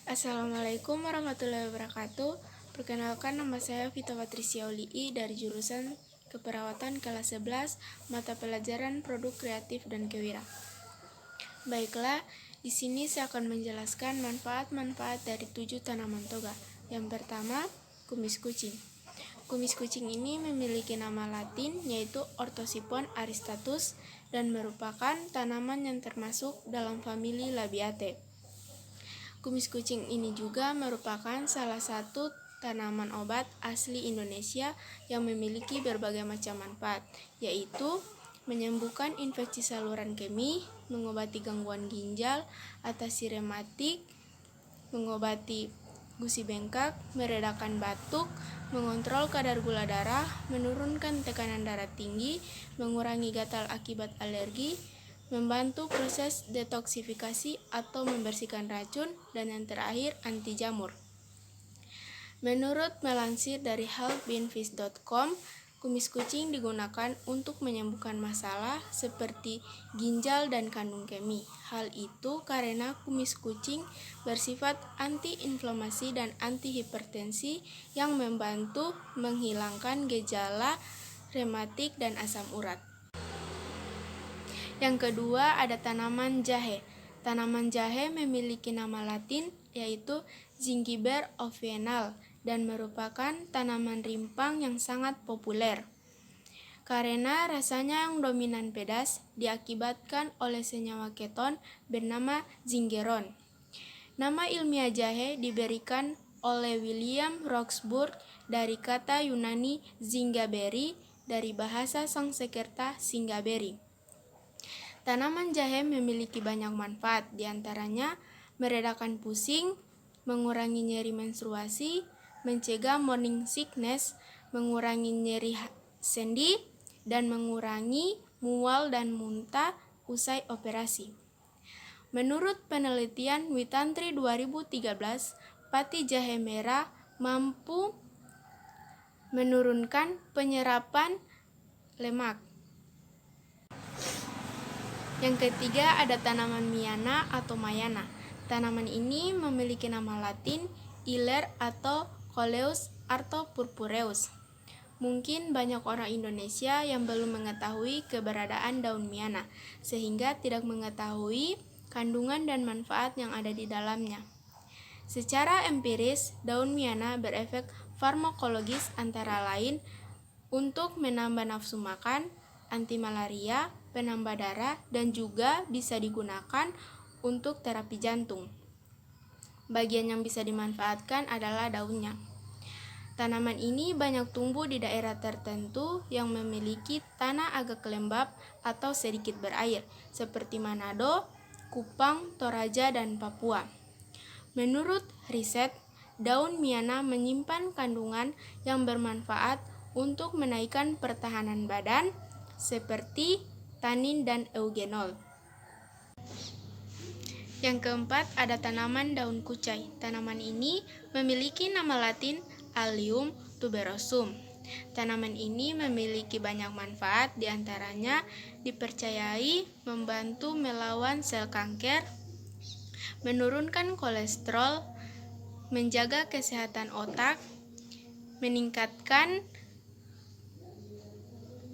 Assalamualaikum warahmatullahi wabarakatuh. Perkenalkan, nama saya Vita Patricia Olii dari jurusan Keperawatan kelas 11, mata pelajaran Produk Kreatif dan Kewira. Baiklah, di sini saya akan menjelaskan manfaat-manfaat dari 7 tanaman toga. Yang pertama, kumis kucing. Kumis kucing ini memiliki nama Latin yaitu Orthosiphon aristatus dan merupakan tanaman yang termasuk dalam famili Labiatae. Kumis kucing ini juga merupakan salah satu tanaman obat asli Indonesia yang memiliki berbagai macam manfaat, yaitu menyembuhkan infeksi saluran kemih, mengobati gangguan ginjal, atasi rematik, mengobati gusi bengkak, meredakan batuk, mengontrol kadar gula darah, menurunkan tekanan darah tinggi, mengurangi gatal akibat alergi, membantu proses detoksifikasi atau membersihkan racun, dan yang terakhir anti jamur. Menurut melansir dari healthbenefits.com, kumis kucing digunakan untuk menyembuhkan masalah seperti ginjal dan kandung kemih. Hal itu karena kumis kucing bersifat anti-inflamasi dan anti-hipertensi yang membantu menghilangkan gejala rematik dan asam urat. Yang kedua ada tanaman jahe. Tanaman jahe memiliki nama Latin yaitu Zingiber officinale dan merupakan tanaman rimpang yang sangat populer. Karena rasanya yang dominan pedas diakibatkan oleh senyawa keton bernama zingeron. Nama ilmiah jahe diberikan oleh William Roxburgh dari kata Yunani zingaberry dari bahasa Sanskerta singaberry. Tanaman jahe memiliki banyak manfaat, diantaranya meredakan pusing, mengurangi nyeri menstruasi, mencegah morning sickness, mengurangi nyeri sendi, dan mengurangi mual dan muntah usai operasi. Menurut penelitian Witantri 2013, pati jahe merah mampu menurunkan penyerapan lemak. Yang ketiga ada tanaman miana atau mayana. Tanaman ini memiliki nama Latin Iler atau Coleus arthopurpureus. Mungkin banyak orang Indonesia yang belum mengetahui keberadaan daun miana, sehingga tidak mengetahui kandungan dan manfaat yang ada di dalamnya. Secara empiris, daun miana berefek farmakologis antara lain untuk menambah nafsu makan, anti malaria, penambah darah, dan juga bisa digunakan untuk terapi jantung. Bagian yang bisa dimanfaatkan adalah daunnya. Tanaman ini banyak tumbuh di daerah tertentu yang memiliki tanah agak lembab atau sedikit berair, seperti Manado, Kupang, Toraja, dan Papua. Menurut riset, daun miana menyimpan kandungan yang bermanfaat untuk menaikkan pertahanan badan, seperti tanin dan eugenol. Yang keempat ada tanaman daun kucai. Tanaman ini memiliki nama Latin Allium tuberosum. Tanaman ini memiliki banyak manfaat, diantaranya dipercayai membantu melawan sel kanker, menurunkan kolesterol, menjaga kesehatan otak, meningkatkan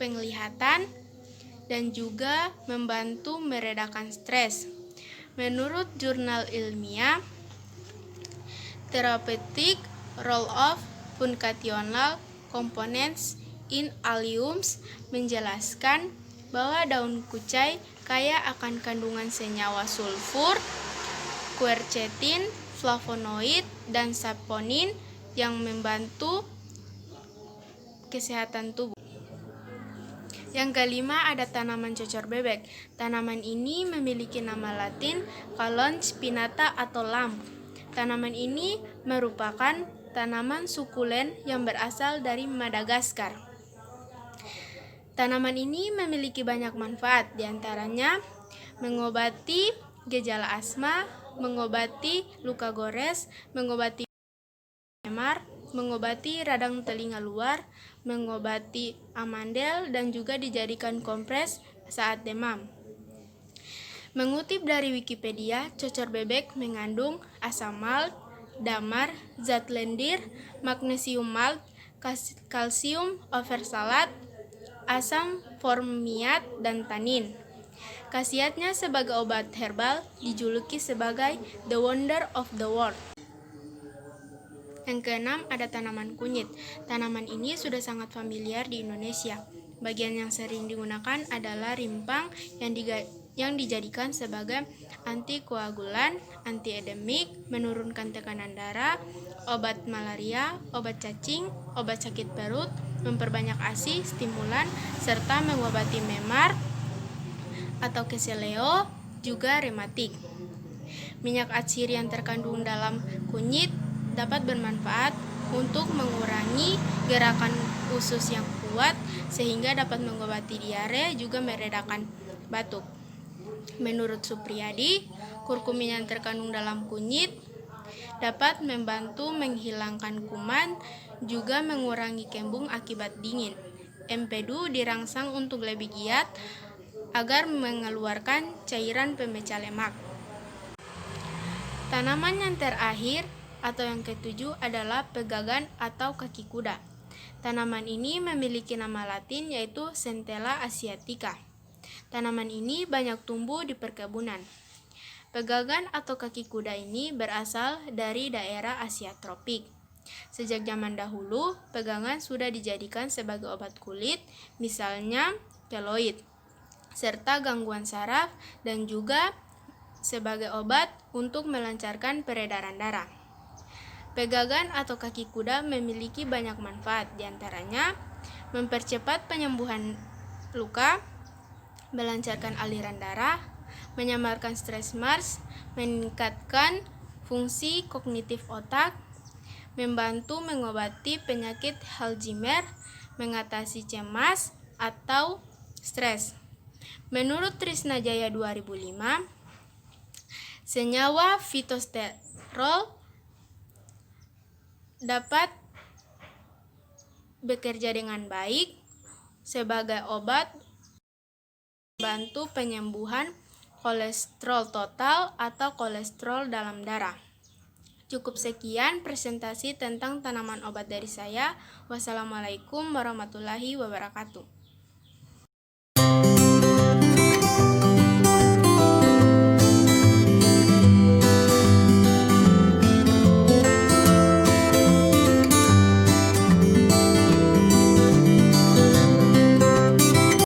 penglihatan, dan juga membantu meredakan stres. Menurut jurnal ilmiah Therapeutic Role of Fungational Components in Alliums menjelaskan bahwa daun kucai kaya akan kandungan senyawa sulfur, quercetin, flavonoid, dan saponin yang membantu kesehatan tubuh. Yang kelima ada tanaman cocor bebek. Tanaman ini memiliki nama Latin Callon spinata atau lamb. Tanaman ini merupakan tanaman sukulen yang berasal dari Madagaskar. Tanaman ini memiliki banyak manfaat, diantaranya mengobati gejala asma, mengobati luka gores, mengobati memar, mengobati radang telinga luar, mengobati amandel, dan juga dijadikan kompres saat demam. Mengutip dari Wikipedia, cocor bebek mengandung asam malt, damar, zat lendir, magnesium malt, kalsium oxalat, asam formiat, dan tanin. Khasiatnya sebagai obat herbal dijuluki sebagai the wonder of the world. Yang keenam, ada tanaman kunyit. Tanaman ini sudah sangat familiar di Indonesia. Bagian yang sering digunakan adalah rimpang yang dijadikan sebagai antikoagulan, antiedemik, menurunkan tekanan darah, obat malaria, obat cacing, obat sakit perut, memperbanyak ASI, stimulan, serta mengobati memar atau keseleo, juga rematik. Minyak atsir yang terkandung dalam kunyit dapat bermanfaat untuk mengurangi gerakan usus yang kuat sehingga dapat mengobati diare, juga meredakan batuk. Menurut Supriyadi, kurkumin yang terkandung dalam kunyit dapat membantu menghilangkan kuman, juga mengurangi kembung akibat dingin. Empedu dirangsang untuk lebih giat agar mengeluarkan cairan pemecah lemak. Tanaman yang terakhir atau yang ketujuh adalah pegagan atau kaki kuda. Tanaman ini memiliki nama latin yaitu Centella asiatica. Tanaman ini banyak tumbuh di perkebunan. Pegagan atau kaki kuda ini berasal dari daerah Asia tropik. Sejak zaman dahulu, pegangan sudah dijadikan sebagai obat kulit, misalnya keloid, serta gangguan saraf, dan juga sebagai obat untuk melancarkan peredaran darah. Pegagan atau kaki kuda memiliki banyak manfaat, diantaranya mempercepat penyembuhan luka, melancarkan aliran darah, menyamarkan stres Mars, meningkatkan fungsi kognitif otak, membantu mengobati penyakit Alzheimer, mengatasi cemas atau stres. Menurut Trisna Jaya 2005, senyawa fitosterol dapat bekerja dengan baik sebagai obat membantu penyembuhan kolesterol total atau kolesterol dalam darah. Cukup sekian presentasi tentang tanaman obat dari saya. Wassalamualaikum warahmatullahi wabarakatuh.